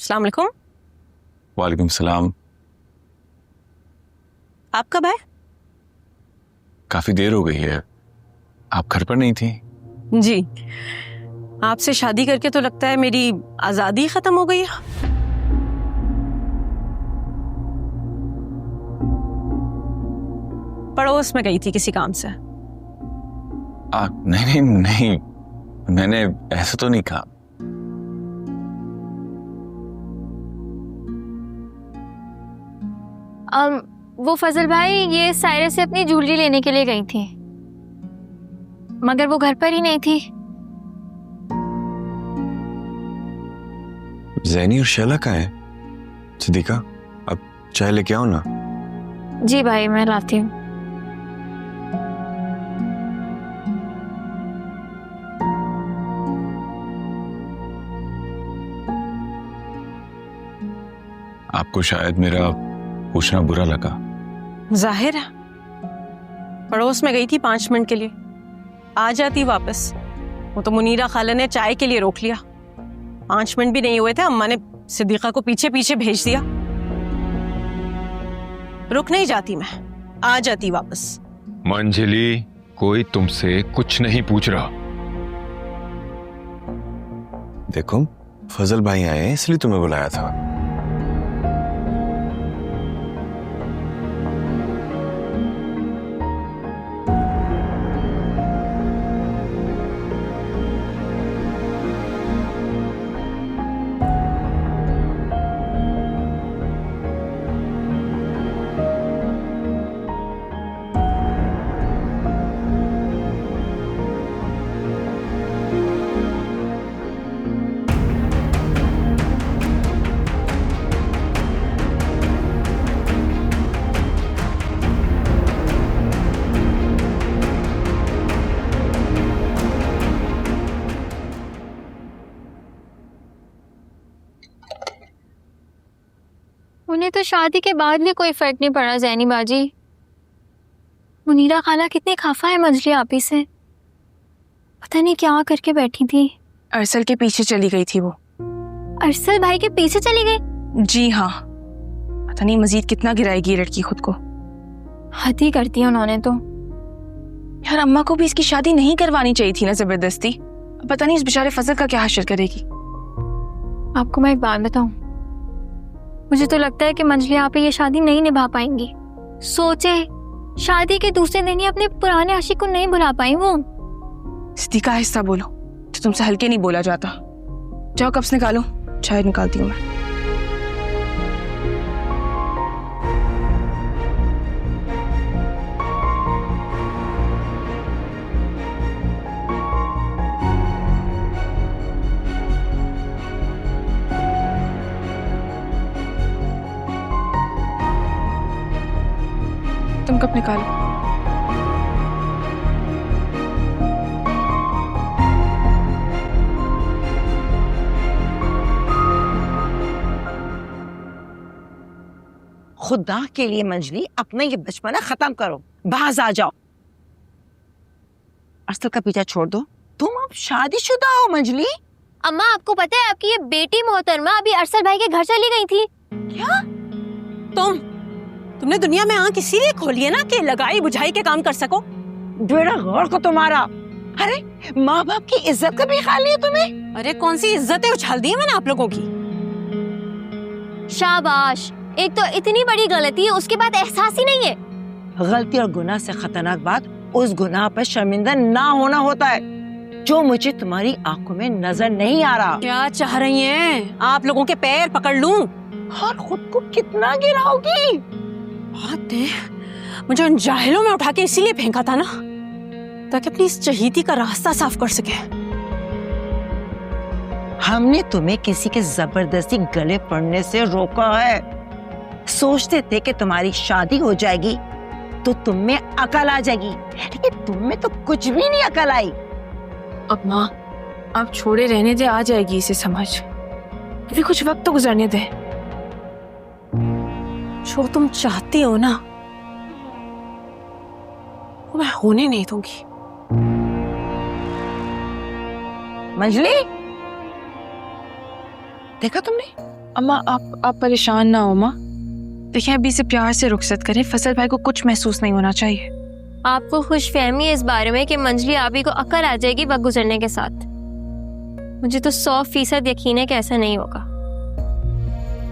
अस्सलाम वालेकुम। वालेकुम सलाम। आप कब आए? काफी देर हो गई है, आप घर पर नहीं थी? जी, आपसे शादी करके तो लगता है मेरी आजादी खत्म हो गई है। पड़ोस में गई थी किसी काम से। नहीं नहीं नहीं, मैंने ऐसा तो नहीं कहा। वो फजल भाई ये सायरा से अपनी ज्वेलरी लेने के लिए गई थी, मगर वो घर पर ही नहीं थी। ज़ैनी और शैला कहाँ है? सिद्दीका, अब चाय लेके आओ ना। जी भाई, मैं लाती हूँ। आपको शायद मेरा पूछना बुरा लगा। जाहिर है, पड़ोस में गई थी 5 मिनट के लिए, आ जाती वापस। वो तो मुनीरा खाला ने चाय के लिए रोक लिया। 5 मिनट भी नहीं हुए थे, अम्मा ने सिद्दीका को पीछे पीछे भेज दिया। रुक नहीं जाती मैं, आ जाती वापस। मंजली, कोई तुमसे कुछ नहीं पूछ रहा। देखो, फजल भाई आए हैं इसलिए तुम्हें बुलाया था। उन्हें तो शादी के बाद भी कोई फर्क नहीं पड़ा ज़ैनी बाजी। मुनीरा खाला कितनी खफा है मंजली आपी से, पता नहीं क्या करके बैठी थी। अरसल के पीछे चली गई थी वो। अरसल भाई के पीछे चली गई? जी हाँ, पता नहीं मजीद कितना गिराएगी ये लड़की खुद को। हद ही करती है उन्होंने तो। यार अम्मा को भी इसकी शादी नहीं करवानी चाहिए थी ना जबरदस्ती। पता नहीं इस बेचारे फजल का क्या हश्र करेगी। आपको मैं एक बात बताऊं, मुझे तो लगता है कि मंजली आप ये शादी नहीं निभा पाएंगी। सोचे, शादी के दूसरे दिन ही अपने पुराने आशिक को नहीं भुला पाई वो। सिद्दीका आहिस्ता बोलो, तो तुमसे हल्के नहीं बोला जाता। जाओ कप्स निकालो, चाय निकालती हूँ मैं। तुम कप निकालो। खुदा के लिए मंजली, अपना ये बचपना खत्म करो, बाज आ जाओ। अरसल का पीछा छोड़ दो, तुम अब शादीशुदा हो मंजली। अम्मा आपको पता है आपकी ये बेटी मोहतरमा अभी अरसल भाई के घर चली गई थी। क्या? तुमने दुनिया में आंख इसीलिए खोली है ना कि लगाई बुझाई के काम कर सको। बेड़ा गौर को तुम्हारा। अरे माँ बाप की इज्जत का भी ख्याल नहीं है तुम्हें? अरे कौन सी इज्जतें उछाल दी है मैंने आप लोगों की। शाबाश, एक तो इतनी बड़ी गलती है उसके बाद एहसास ही नहीं है। गलती और गुनाह से खतरनाक बात उस गुनाह पर शर्मिंदा ना होना होता है जो मुझे तुम्हारी आंखों में नजर नहीं आ रहा। क्या चाह रही हैं? आप लोगों के पैर पकड़ लूं और खुद को कितना गिराओगी? बात है, मुझे उन जाहिलों में उठा के इसीलिए फेंका था ना ताकि अपनी इस चहीती का रास्ता साफ कर सके। हमने तुम्हें किसी के जबरदस्ती गले पड़ने से रोका है। सोचते थे कि तुम्हारी शादी हो जाएगी तो तुम में अकल आ जाएगी, लेकिन तुम में तो कुछ भी नहीं अकल आई। अब माँ, आप छोड़े रहने दे, आ जाएगी इसे समझ। अभी कुछ वक्त तो गुजरने दे। जो तुम चाहती हो ना वो मैं होने नहीं दूंगी। मंजली, देखा तुमने? अम्मा आप परेशान ना हो अम्मा। देखिए अभी से प्यार से रुखसत करें, फजल भाई को कुछ महसूस नहीं होना चाहिए। आपको खुशफहमी है इस बारे में कि मंजली आबी को अकल आ जाएगी वक्त गुजरने के साथ। मुझे तो 100% यकीन है कि ऐसा नहीं होगा।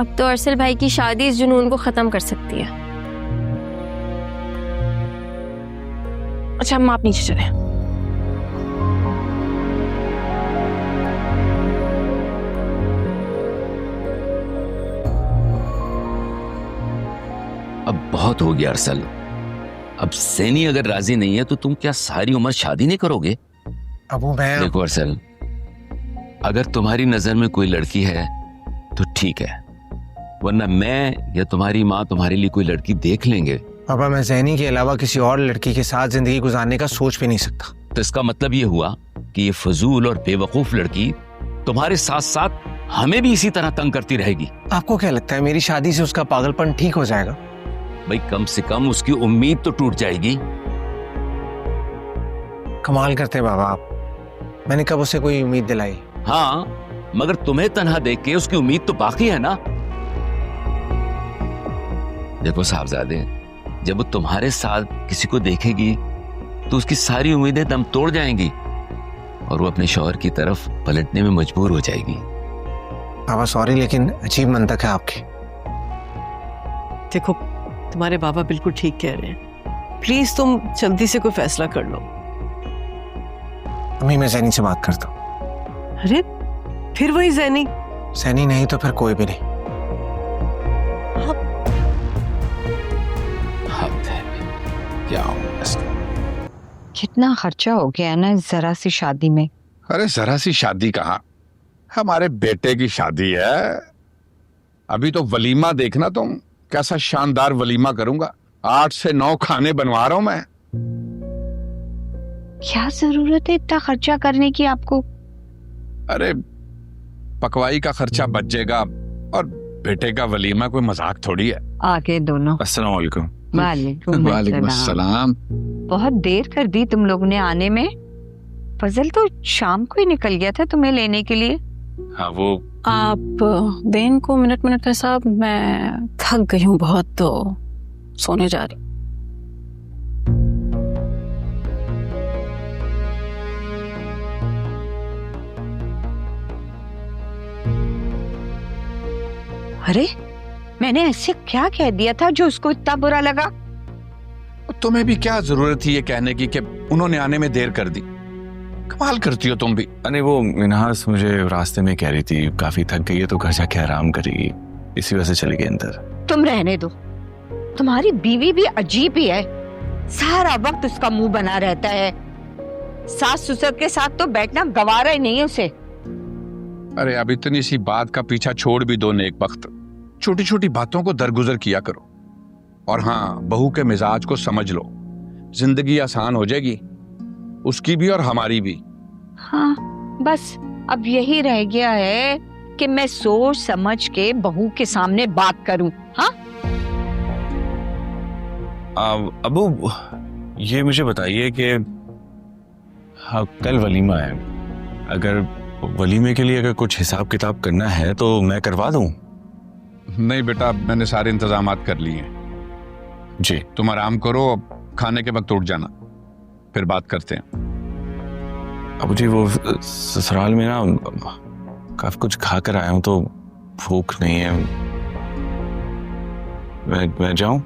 अब तो अरसल भाई की शादी इस जुनून को खत्म कर सकती है। अच्छा अम्मा आप नीचे चलें। अब बहुत हो गया अरसल। अब सैनी अगर राजी नहीं है तो तुम क्या सारी उम्र शादी नहीं करोगे? अबू मैं देखो अरसल, अगर तुम्हारी नजर में कोई लड़की है तो ठीक है, वरना मैं या तुम्हारी माँ तुम्हारे लिए कोई लड़की देख लेंगे। पापा मैं ज़ैनी के अलावा किसी और लड़की के साथ जिंदगी गुजारने का सोच भी नहीं सकता। तो इसका मतलब ये हुआ कि ये फजूल और बेवकूफ लड़की तुम्हारे साथ साथ हमें भी इसी तरह तंग करती रहेगी। आपको क्या लगता है मेरी शादी से उसका पागलपन ठीक हो जाएगा? भाई कम से कम उसकी उम्मीद तो टूट जाएगी। कमाल करते हैं बाबा आप। मैंने कब उसे कोई उम्मीद दिलाई? हाँ, मगर तुम्हें तन्हा देख के उसकी उम्मीद तो बाकी है ना। देखो साहबजादे, जब वो तुम्हारे साथ किसी को देखेगी तो उसकी सारी उम्मीदें दम तोड़ जाएंगी और वो अपने शौहर की तरफ पलटने में मजबूर हो जाएगी। बाबा सॉरी लेकिन अजीब मंतक है आपकी। देखो तुम्हारे बाबा बिल्कुल ठीक कह रहे हैं, प्लीज तुम जल्दी से कोई फैसला कर लो। अम्मी मैं ज़ैनी से बात करता हूँ। अरे फिर वही ज़ैनी? ज़ैनी नहीं तो फिर कोई भी नहीं। क्या कितना खर्चा हो गया ना इस जरा सी शादी में। अरे जरा सी शादी कहाँ, हमारे बेटे की शादी है। अभी तो वलीमा देखना तुम, कैसा शानदार वलीमा करूंगा। 8 से 9 खाने बनवा रहा हूं मैं। क्या जरूरत है इतना खर्चा करने की आपको? अरे पकवाई का खर्चा बच जाएगा और बेटे का वलीमा कोई मजाक थोड़ी है। आगे दोनों। अस्सलाम वालेकुम। वालेकुम अस्सलाम। बहुत देर कर दी तुम लोग ने आने में। फजल तो शाम को ही निकल गया था तुम्हें लेने के लिए। हाँ वो आप देन को मिनट मिनट का साहब, मैं थक गई हूँ बहुत, तो सोने जा रही। अरे मैंने ऐसे क्या कह दिया था जो उसको इतना बुरा लगा? तुम्हें भी क्या जरूरत थी ये कहने की कि उन्होंने आने में देर कर दी? कमाल करती हो तुम भी। अरे वो मिनहास मुझे रास्ते में कह रही थी काफी थक गई है तो घर जाके आराम करेगी, इसी वजह से चली गई अंदर। तुम रहने दो, तुम्हारी बीवी भी अजीब ही है। सारा वक्त उसका मुंह बना रहता है। सास ससुर के साथ तो बैठना गवारा ही नहीं है उसे। अरे अब इतनी सी बात का पीछा छोड़ भी दो नेक वक्त। छोटी छोटी बातों को दरगुजर किया करो। और हाँ, बहू के मिजाज को समझ लो, जिंदगी आसान हो जाएगी, उसकी भी और हमारी भी। हाँ बस अब यही रह गया है कि मैं सोच समझ के बहू के सामने बात करूं। हाँ अबू ये मुझे बताइए कि हाँ कल वलीमा है, अगर वलीमे के लिए अगर कुछ हिसाब किताब करना है तो मैं करवा दूं? नहीं बेटा, मैंने सारे इंतजामात कर लिए हैं। जी तुम आराम करो, अब खाने के वक्त उठ जाना, फिर बात करते हैं। अबू जी वो ससुराल में ना काफी कुछ खा कर आया हूं तो भूख नहीं है। मैं जाऊं?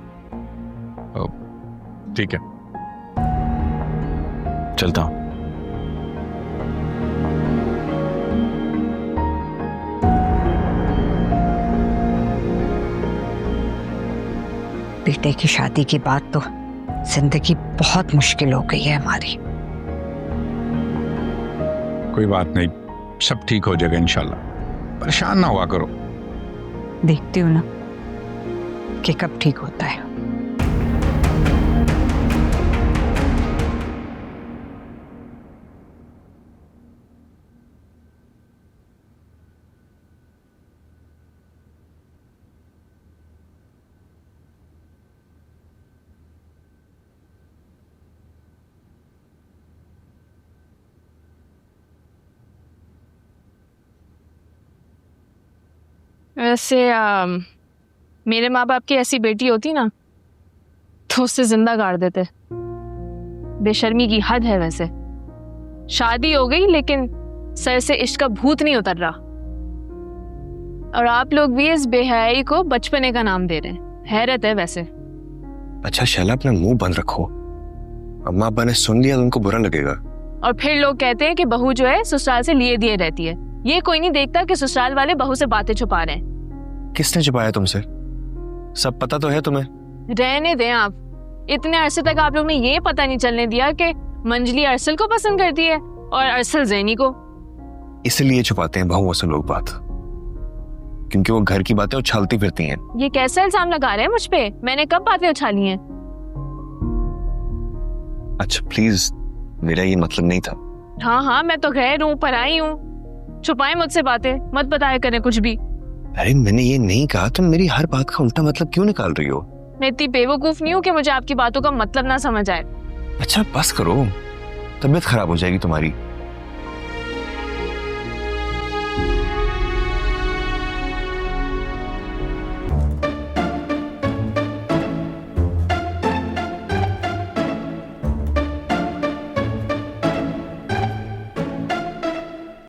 ठीक है, चलता हूं। बेटे की शादी के बाद तो जिंदगी बहुत मुश्किल हो गई है हमारी। कोई बात नहीं, सब ठीक हो जाएगा इंशाल्लाह। परेशान ना हुआ करो। देखती हूँ ना कि कब ठीक होता है। वैसे मेरे माँ बाप की ऐसी बेटी होती ना तो उससे जिंदा गाड़ देते। बेशर्मी की हद है। वैसे शादी हो गई लेकिन सर से इश्क का भूत नहीं उतर रहा। और आप लोग भी इस बेहयाई को बचपने का नाम दे रहे हैं। हैरत है वैसे। अच्छा शैला, अपना मुंह बंद रखो। अम्मा अब्बा ने सुन लिया तो उनको बुरा लगेगा। और फिर लोग कहते हैं कि बहू जो है ससुराल से लिए दिए रहती है। ये कोई नहीं देखता कि ससुराल वाले बहू से बातें छुपा रहे हैं। किसने छुपाया तुमसे? सब पता तो है तुम्हें। रहने दें आप। इतने अरसे तक आप लोग ने ये पता नहीं चलने दिया कि मंजली अरसल को पसंद करती है और अरसल ज़ैनी को। इसलिए छुपाते हैं बहुओं से लोग बात, क्योंकि वो घर की बातें उछालती फिरती हैं। ये कैसा इल्जाम लगा रहे हैं मुझ पे? मैंने कब बातें उछाली हैं? अच्छा प्लीज, मेरा ये मतलब नहीं था। हाँ हाँ, मैं तो गैर हूँ, पराई हूँ। छुपाए मुझसे बातें, मत बताया करें कुछ भी। अरे मैंने ये नहीं कहा, तुम मेरी हर बात का उल्टा मतलब क्यों निकाल रही हो? मैं इतनी बेवकूफ नहीं हूँ कि मुझे आपकी बातों का मतलब ना समझ आए। अच्छा बस करो, तबीयत खराब हो जाएगी तुम्हारी।